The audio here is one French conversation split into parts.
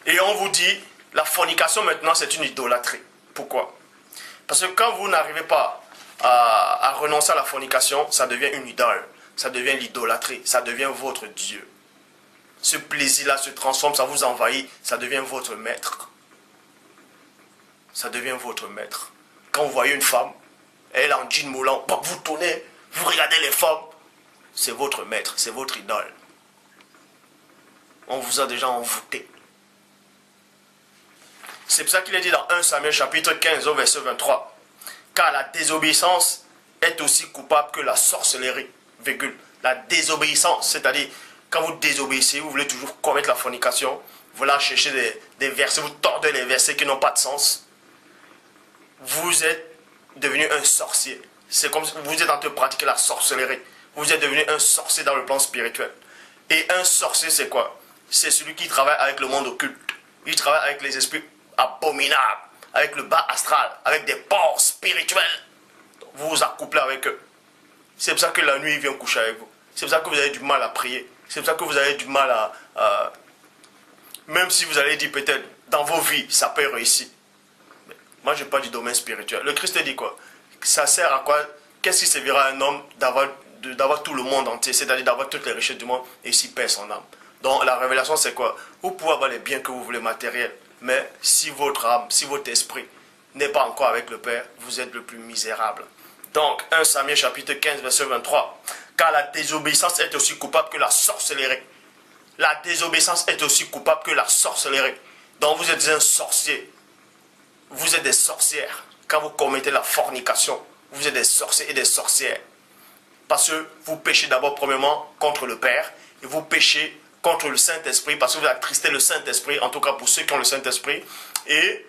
Et on vous dit, la fornication maintenant c'est une idolâtrie. Pourquoi? Parce que quand vous n'arrivez pas à renoncer à la fornication, ça devient une idole. Ça devient l'idolâtrie. Ça devient votre Dieu. Ce plaisir-là se transforme, ça vous envahit. Ça devient votre maître. Ça devient votre maître. Quand vous voyez une femme, elle en jean moulant, vous tournez, vous regardez les femmes. C'est votre maître, c'est votre idole. On vous a déjà envoûté. C'est pour ça qu'il est dit dans 1 Samuel chapitre 15 au verset 23. Car la désobéissance est aussi coupable que la sorcellerie. Virgule. La désobéissance, c'est-à-dire quand vous désobéissez, vous voulez toujours commettre la fornication, vous allez chercher des versets, vous tordez les versets qui n'ont pas de sens. Vous êtes devenu un sorcier. C'est comme si vous êtes en train de pratiquer la sorcellerie. Vous êtes devenu un sorcier dans le plan spirituel. Et un sorcier, c'est quoi? C'est celui qui travaille avec le monde occulte. Il travaille avec les esprits abominables, avec le bas astral, avec des porcs spirituels. Vous vous accouplez avec eux. C'est pour ça que la nuit, il vient coucher avec vous. C'est pour ça que vous avez du mal à prier. C'est pour ça que vous avez du mal à même si vous allez dire peut-être dans vos vies, ça peut réussir. Mais moi, je parle du domaine spirituel. Le Christ dit quoi? Ça sert à quoi? Qu'est-ce qui servira à un homme d'avoir tout le monde entier, c'est-à-dire d'avoir toutes les richesses du monde et s'il perd son âme? Donc la révélation, c'est quoi? Vous pouvez avoir les biens que vous voulez matériels, mais si votre âme, si votre esprit n'est pas encore avec le Père, vous êtes le plus misérable. Donc, 1 Samuel chapitre 15, verset 23. Car la désobéissance est aussi coupable que la sorcellerie. La désobéissance est aussi coupable que la sorcellerie. Donc, vous êtes un sorcier. Vous êtes des sorcières. Quand vous commettez la fornication, vous êtes des sorciers et des sorcières. Parce que vous péchez d'abord, premièrement, contre le Père. Et vous péchez contre le Saint-Esprit, parce que vous attristez le Saint-Esprit, en tout cas pour ceux qui ont le Saint-Esprit. Et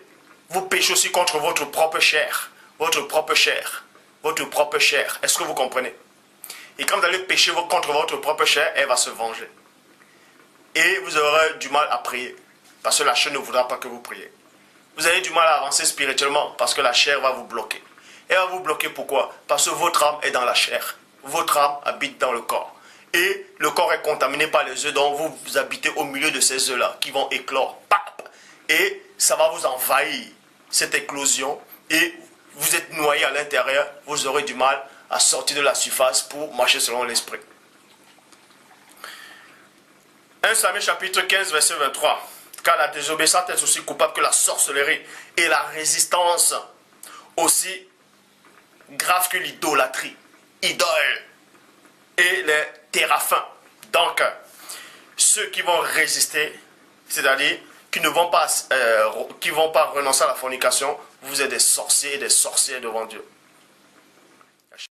vous péchez aussi contre votre propre chair. Votre propre chair. Votre propre chair. Est-ce que vous comprenez? Et quand vous allez pécher contre votre propre chair, elle va se venger. Et vous aurez du mal à prier. Parce que la chair ne voudra pas que vous priez. Vous avez du mal à avancer spirituellement parce que la chair va vous bloquer. Elle va vous bloquer pourquoi? Parce que votre âme est dans la chair. Votre âme habite dans le corps. Et le corps est contaminé par les œufs, donc vous habitez au milieu de ces œufs-là qui vont éclore. Et ça va vous envahir, cette éclosion. Et vous êtes noyé à l'intérieur, vous aurez du mal à sortir de la surface pour marcher selon l'esprit. 1 Samuel chapitre 15, verset 23. Car la désobéissance est aussi coupable que la sorcellerie et la résistance aussi grave que l'idolâtrie. Idole et les téraphins. Donc, ceux qui vont résister, c'est-à-dire qui ne vont pas, renoncer à la fornication, vous êtes des sorciers et des sorcières devant Dieu.